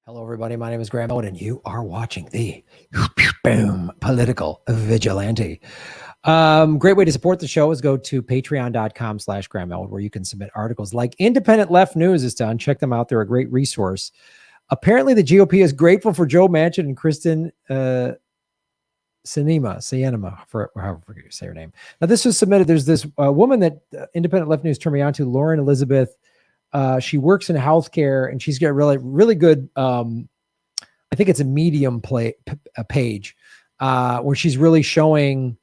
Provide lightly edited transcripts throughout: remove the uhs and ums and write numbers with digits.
Hello, everybody. My name is Graham Elwood, and you are watching the Boom Political Vigilante. Great way to support the show is go to patreon.com/Graham Elwood, where you can submit articles like Independent Left News has done. Check them out. They're a great resource. Apparently, the GOP is grateful for Joe Manchin and Kristen Sinema, for however you say her name. Now, this was submitted. There's this woman that Independent Left News turned me on to, Lauren Elizabeth. She works in healthcare, and she's got really good. I think it's a Medium page where she's really showing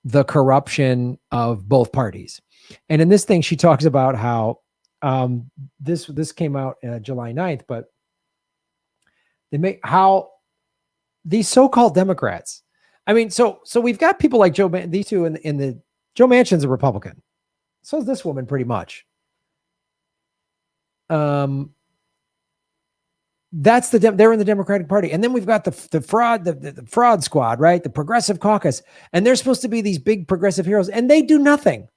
the corruption of both parties. And in this thing, she talks about how this came out July 9th, but they make how these so-called Democrats. I mean, so we've got people like these two in the Joe Manchin's a Republican. So is this woman pretty much. That's they're in the Democratic Party. And then we've got the fraud squad, right? The Progressive Caucus. And they're supposed to be these big progressive heroes, and they do nothing.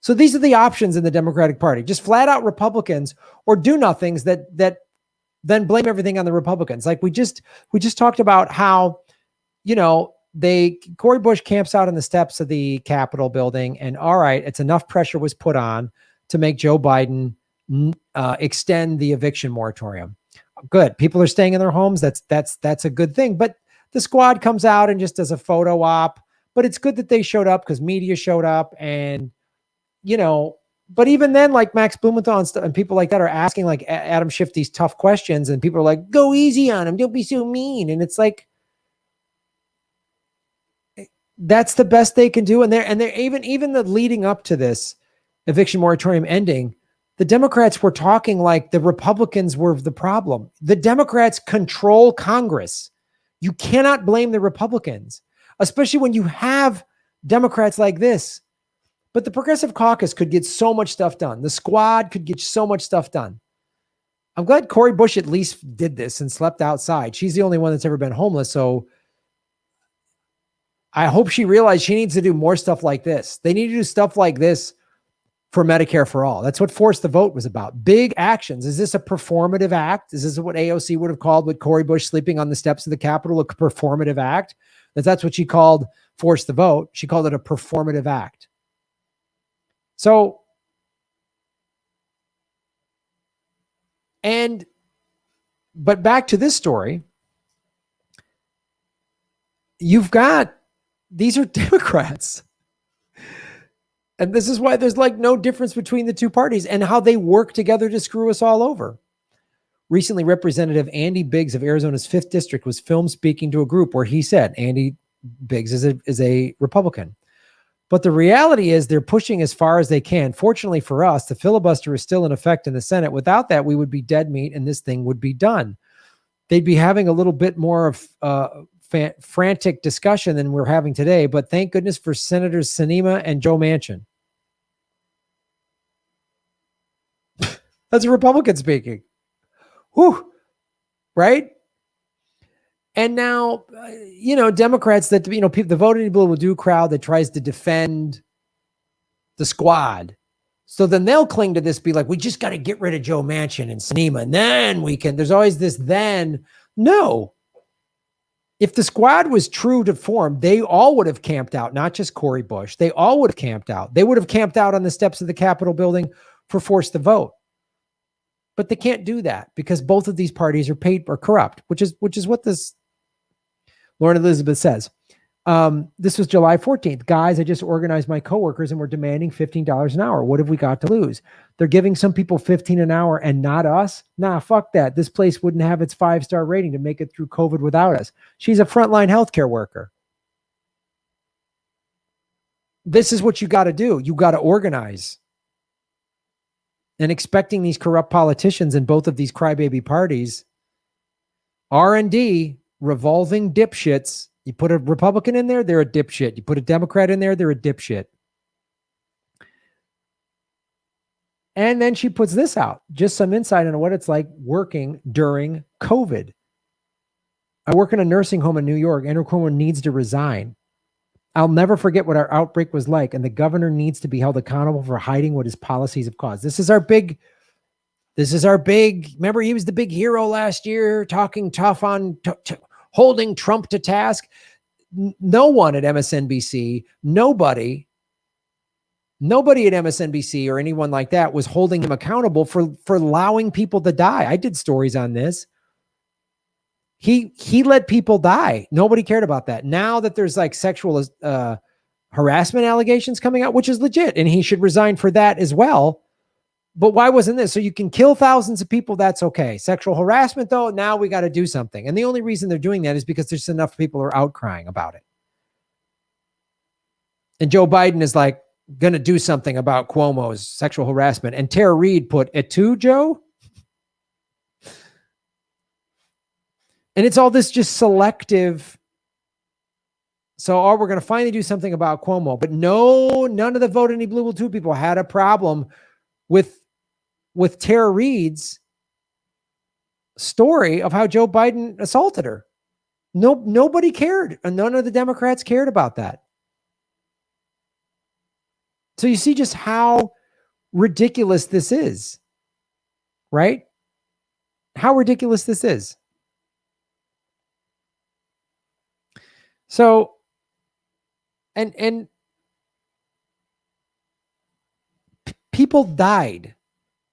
So these are the options in the Democratic Party. Just flat out Republicans or do nothings that then blame everything on the Republicans. Like we just talked about how, Cori Bush camps out on the steps of the Capitol building, and all right, it's enough pressure was put on to make Joe Biden extend the eviction moratorium. Good. People are staying in their homes. That's a good thing. But the squad comes out and just does a photo op. But it's good that they showed up because media showed up. And, but even then, like Max Blumenthal and people like that are asking like Adam Schiff these tough questions, and people are like, go easy on him. Don't be so mean. And it's like, that's the best they can do. And they're even the leading up to this eviction moratorium ending, the Democrats were talking like the Republicans were the problem. The Democrats control Congress. You cannot blame the Republicans, especially when you have Democrats like this. But the Progressive Caucus could get so much stuff done. The squad could get so much stuff done. I'm glad Cori Bush at least did this and slept outside. She's the only one that's ever been homeless. So I hope she realized she needs to do more stuff like this. They need to do stuff like this for Medicare for All. That's what Force the Vote was about. Big actions. Is this a performative act? Is this what AOC would have called with Cori Bush sleeping on the steps of the Capitol a performative act? That's what she called Force the Vote. She called it a performative act. So, but back to this story, these are Democrats. And this is why there's like no difference between the two parties and how they work together to screw us all over. Recently, Representative Andy Biggs of Arizona's 5th District was filmed speaking to a group where he said Andy Biggs is a Republican. But the reality is they're pushing as far as they can. Fortunately for us, the filibuster is still in effect in the Senate. Without that, we would be dead meat and this thing would be done. They'd be having a little bit more of frantic discussion than we're having today. But thank goodness for Senators Sinema and Joe Manchin. That's a Republican speaking. Whew. Right? And now, Democrats that, the voting people will do crowd that tries to defend the squad. So then they'll cling to this, be like, we just got to get rid of Joe Manchin and Sinema. And then there's always this then. No. If the squad was true to form, they all would have camped out, not just Cori Bush. They all would have camped out. They would have camped out on the steps of the Capitol building for Force the Vote. But they can't do that because both of these parties are paid or corrupt, which is what this Lauren Elizabeth says. This was July 14th. Guys, I just organized my coworkers and we're demanding $15 an hour. What have we got to lose? They're giving some people $15 an hour and not us. Nah, fuck that. This place wouldn't have its 5-star rating to make it through COVID without us. She's a frontline healthcare worker. This is what you got to do. You got to organize. And expecting these corrupt politicians in both of these crybaby parties, R&D, revolving dipshits. You put a Republican in there, they're a dipshit. You put a Democrat in there, they're a dipshit. And then she puts this out, just some insight on what it's like working during COVID. I work in a nursing home in New York. Andrew Cuomo needs to resign. I'll never forget what our outbreak was like, and the governor needs to be held accountable for hiding what his policies have caused. This is our big This is our big, remember he was the big hero last year, talking tough on holding Trump to task. No one at MSNBC, nobody at MSNBC or anyone like that was holding him accountable for allowing people to die. I did stories on this. He let people die. Nobody cared about that. Now that there's like sexual harassment allegations coming out, which is legit, and he should resign for that as well. But why wasn't this? So you can kill thousands of people. That's okay. Sexual harassment, though, now we got to do something. And the only reason they're doing that is because there's enough people are outcrying about it. And Joe Biden is like going to do something about Cuomo's sexual harassment. And Tara Reid put it to Joe. And it's all this just selective. So, we're going to finally do something about Cuomo. But none of the Vote Any Blue Will Do people had a problem with Tara Reid's story of how Joe Biden assaulted her. Nobody cared. And none of the Democrats cared about that. So you see just how ridiculous this is, right? How ridiculous this is. So, and people died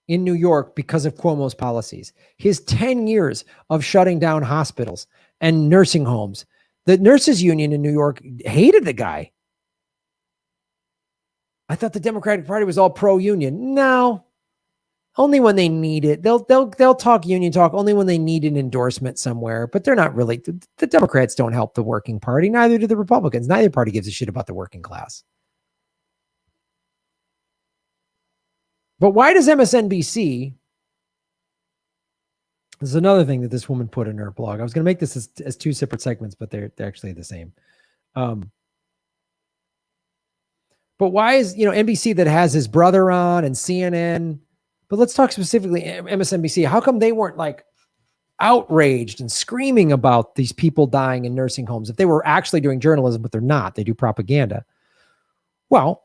in New York because of Cuomo's policies. His 10 years of shutting down hospitals and nursing homes. The nurses union in New York hated the guy. I thought the Democratic Party was all pro-union. No, only when they need it. They'll talk union talk only when they need an endorsement somewhere, but they're not really. The Democrats don't help the working party. Neither do the Republicans. Neither party gives a shit about the working class. But why does MSNBC, this is another thing that this woman put in her blog. I was going to make this as two separate segments, but they're actually the same. But why is, NBC that has his brother on and CNN, but let's talk specifically MSNBC. How come they weren't like outraged and screaming about these people dying in nursing homes if they were actually doing journalism, but they're not, they do propaganda? Well,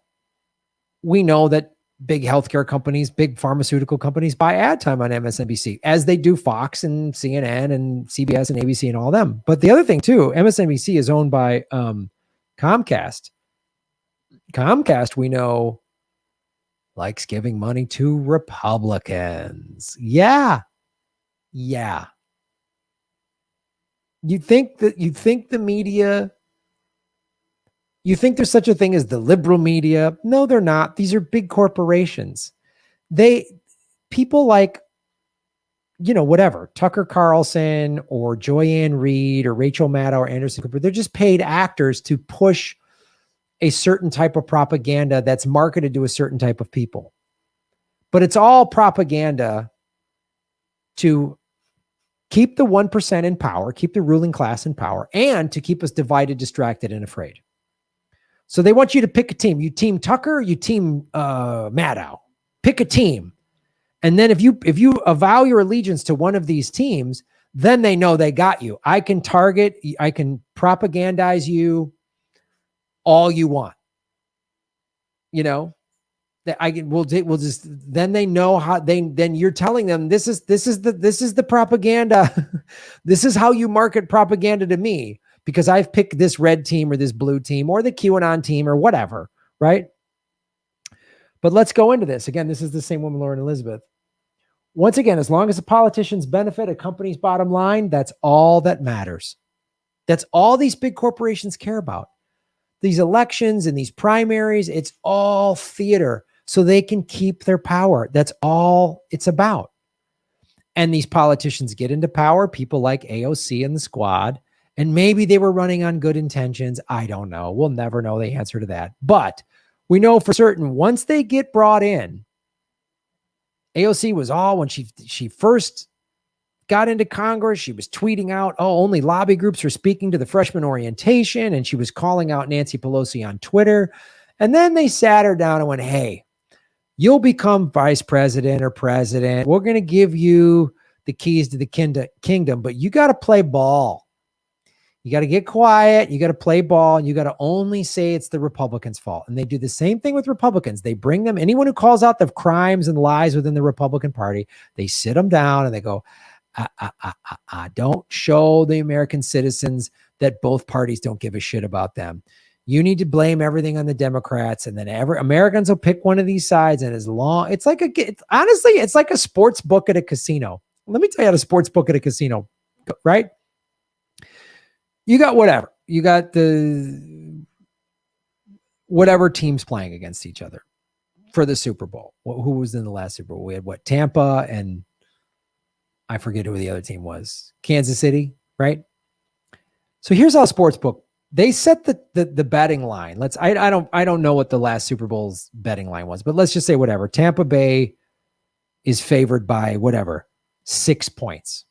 we know that big healthcare companies, big pharmaceutical companies buy ad time on MSNBC, as they do Fox and CNN and CBS and ABC and all them. But the other thing too, MSNBC is owned by Comcast. Comcast, we know, likes giving money to Republicans. Yeah. You think the media, you think there's such a thing as the liberal media? No, they're not. These are big corporations. People like, whatever, Tucker Carlson or Joyanne Reid or Rachel Maddow or Anderson Cooper, they're just paid actors to push a certain type of propaganda that's marketed to a certain type of people. But it's all propaganda to keep the 1% in power, keep the ruling class in power, and to keep us divided, distracted, and afraid. So they want you to pick a team. You team Tucker, you team Maddow. Pick a team. And then if you avow your allegiance to one of these teams, then they know they got you. I can target, I can propagandize you all you want. That we'll just, then they know how then you're telling them this is the propaganda. This is how you market propaganda to me, because I've picked this red team or this blue team or the QAnon team or whatever, right? But let's go into this. Again, this is the same woman, Lauren Elizabeth. Once again, as long as the politicians benefit a company's bottom line, that's all that matters. That's all these big corporations care about. These elections and these primaries, it's all theater so they can keep their power. That's all it's about. And these politicians get into power, people like AOC and the squad, and maybe they were running on good intentions. I don't know. We'll never know the answer to that. But we know for certain once they get brought in, AOC was all, when she first got into Congress, she was tweeting out, only lobby groups are speaking to the freshman orientation. And she was calling out Nancy Pelosi on Twitter. And then they sat her down and went, hey, you'll become vice president or president. We're going to give you the keys to the kingdom, but you got to play ball. You got to get quiet. You got to play ball. And you got to only say it's the Republicans' fault. And they do the same thing with Republicans. They bring them, anyone who calls out the crimes and lies within the Republican Party, they sit them down and they go, don't show the American citizens that both parties don't give a shit about them. You need to blame everything on the Democrats, and then Americans will pick one of these sides. And as long, honestly, it's like a sports book at a casino. Let me tell you how a sports book at a casino, right? You got whatever. You got the whatever teams playing against each other for the Super Bowl. Who was in the last Super Bowl? We had Tampa, and I forget who the other team was. Kansas City, right? So here's how sports book. They set the betting line. I don't know what the last Super Bowl's betting line was, but let's just say whatever. Tampa Bay is favored by whatever 6 points.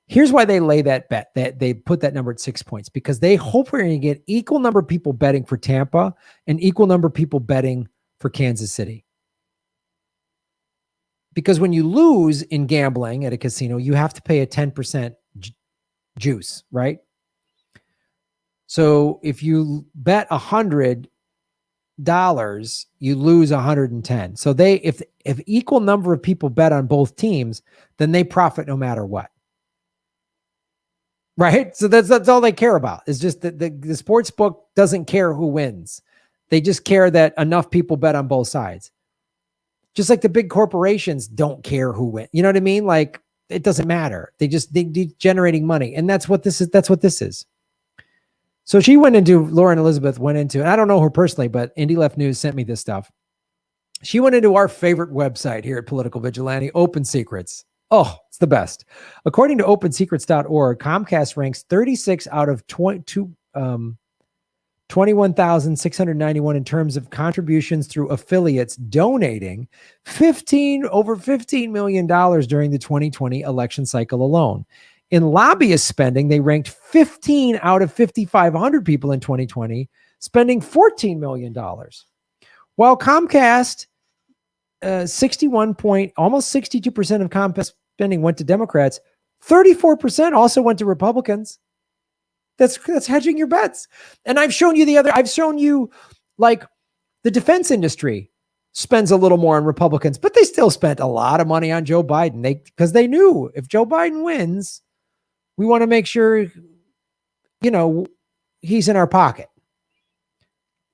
Here's why they lay that bet, that they put that number at 6 points, because they hope we're going to get equal number of people betting for Tampa and equal number of people betting for Kansas City. Because when you lose in gambling at a casino, you have to pay a 10% juice, right? So if you bet $100, you lose 110. So if equal number of people bet on both teams, then they profit no matter what. Right? So that's all they care about. It's just that the sports book doesn't care who wins. They just care that enough people bet on both sides. Just like the big corporations don't care who wins. You know what I mean? Like, it doesn't matter. They generating money. And that's what this is. So Lauren Elizabeth went into, and I don't know her personally, but Indie Left News sent me this stuff. She went into our favorite website here at Political Vigilante, Open Secrets. Oh, it's the best. According to opensecrets.org, Comcast ranks 36 out of 21,691 in terms of contributions through affiliates donating over $15 million during the 2020 election cycle alone. In lobbyist spending, they ranked 15 out of 5,500 people in 2020, spending $14 million. While Comcast, almost 62% of Comcast spending went to Democrats, 34% also went to Republicans. That's hedging your bets. And I've shown you like the defense industry spends a little more on Republicans, but they still spent a lot of money on Joe Biden. Because they knew if Joe Biden wins, we want to make sure, he's in our pocket.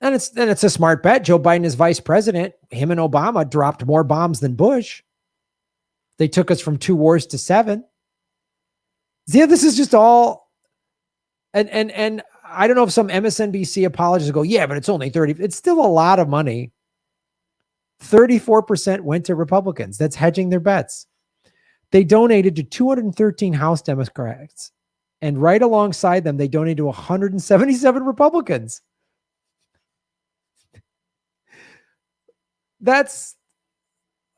And it's a smart bet. Joe Biden is vice president. Him and Obama dropped more bombs than Bush. They took us from 2 wars to 7. Yeah, this is just all. And I don't know if some MSNBC apologists go, yeah, but it's only 30. It's still a lot of money. 34% went to Republicans. That's hedging their bets. They donated to 213 House Democrats. And right alongside them, they donated to 177 Republicans. That's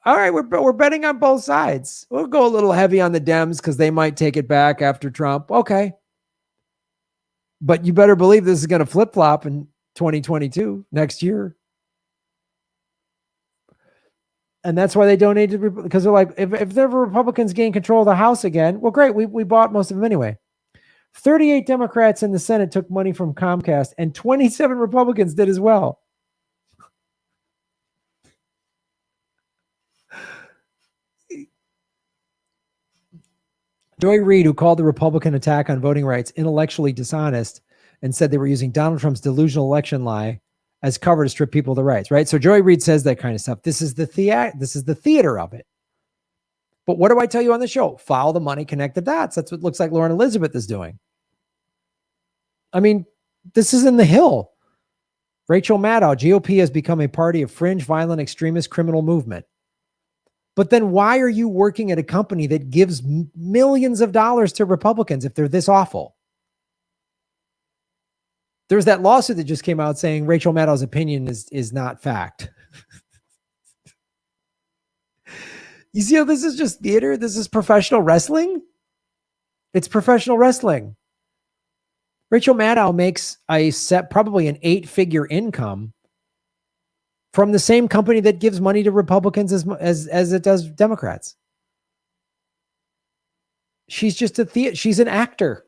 all right. We're betting on both sides. We'll go a little heavy on the Dems because they might take it back after Trump. Okay. But you better believe this is going to flip-flop in 2022, next year. And that's why they donated, because they're like, if the Republicans gain control of the House again, well, great. We bought most of them anyway. 38 Democrats in the Senate took money from Comcast, and 27 Republicans did as well. Joy Reid, who called the Republican attack on voting rights intellectually dishonest and said they were using Donald Trump's delusional election lie as cover to strip people of their rights, right? So Joy Reid says that kind of stuff. This is the theater of it. But what do I tell you on the show? Follow the money, connect the dots. That's what it looks like Lauren Elizabeth is doing. I mean, this is in the Hill. Rachel Maddow, GOP has become a party of fringe, violent, extremist, criminal movement. But then why are you working at a company that gives millions of dollars to Republicans if they're this awful? There's that lawsuit that just came out saying Rachel Maddow's opinion is not fact. You see how this is just theater? This is professional wrestling? It's professional wrestling. Rachel Maddow makes probably an 8-figure income from the same company that gives money to Republicans as it does Democrats. She's just she's an actor.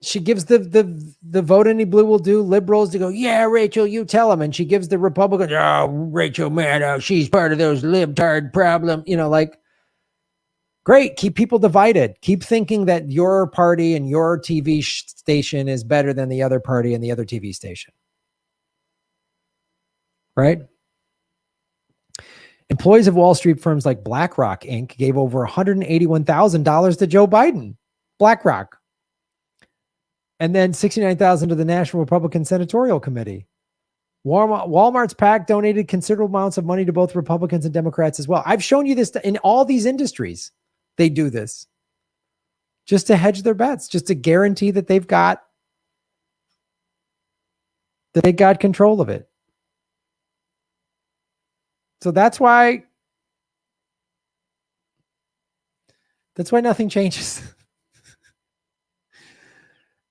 She gives the vote any blue will do liberals to go, yeah, Rachel, you tell them. And she gives the Republicans, oh, Rachel Maddow, she's part of those libtard problem. Like, great. Keep people divided. Keep thinking that your party and your TV station is better than the other party and the other TV station. Right? Employees of Wall Street firms like BlackRock Inc. gave over $181,000 to Joe Biden. BlackRock. And then $69,000 to the National Republican Senatorial Committee. Walmart's PAC donated considerable amounts of money to both Republicans and Democrats as well. I've shown you this in all these industries. They do this just to hedge their bets, just to guarantee that they got control of it. So that's why nothing changes.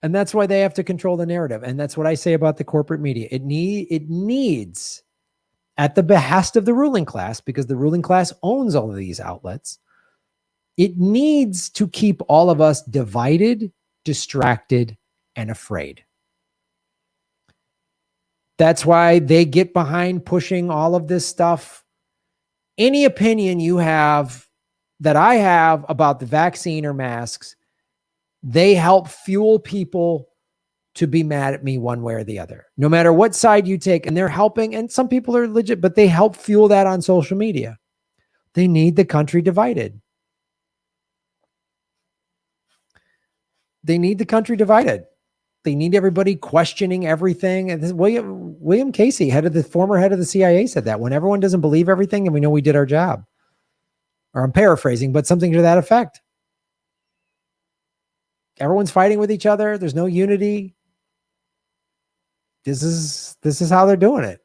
And that's why they have to control the narrative. And that's what I say about the corporate media. It needs, at the behest of the ruling class, because the ruling class owns all of these outlets, it needs to keep all of us divided, distracted, and afraid. That's why they get behind pushing all of this stuff. Any opinion you have that I have about the vaccine or masks, they help fuel people to be mad at me one way or the other, no matter what side you take. And they're helping, and some people are legit, but they help fuel that on social media. They need the country divided. They need the country divided. They need everybody questioning everything. And this William Casey, former head of the CIA, said that when everyone doesn't believe everything, and we know we did our job. Or I'm paraphrasing, but something to that effect. Everyone's fighting with each other. There's no unity. This is how they're doing it.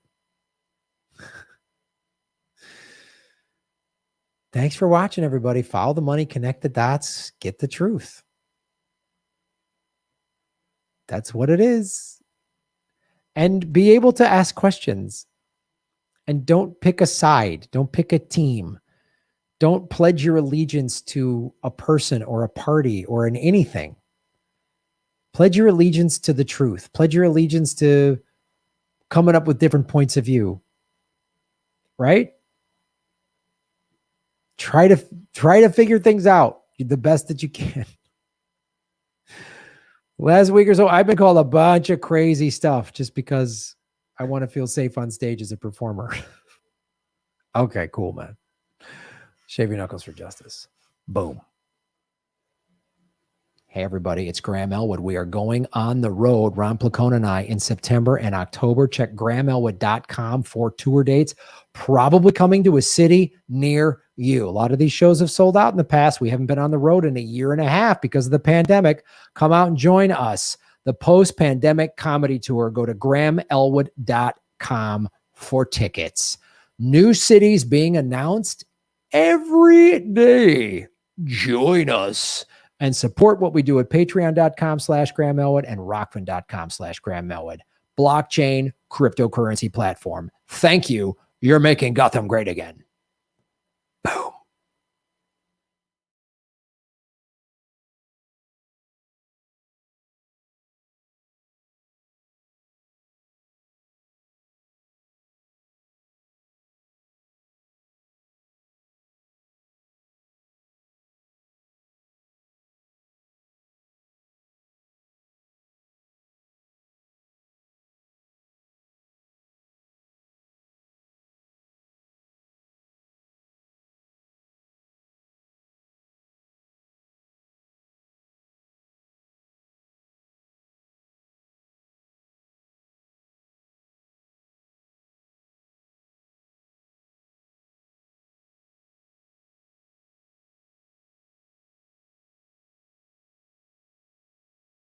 Thanks for watching, everybody. Follow the money, connect the dots, get the truth. That's what it is. And be able to ask questions. And don't pick a side. Don't pick a team. Don't pledge your allegiance to a person or a party or in anything. Pledge your allegiance to the truth. Pledge your allegiance to coming up with different points of view. Right? Try to figure things out the best that you can. Last week or so, I've been called a bunch of crazy stuff just because I want to feel safe on stage as a performer. Okay, cool, man. Shave your knuckles for justice. Boom. Hey, everybody, it's Graham Elwood. We are going on the road, Ron Placone and I, in September and October. Check GrahamElwood.com for tour dates, probably coming to a city near you. A lot of these shows have sold out in the past. We haven't been on the road in a year and a half because of the pandemic. Come out and join us. The post-pandemic comedy tour. Go to GrahamElwood.com for tickets. New cities being announced every day. Join us and support what we do at patreon.com/Graham Elwood and rockfin.com/Graham Elwood. Blockchain cryptocurrency platform. Thank you. You're making Gotham great again. Boom.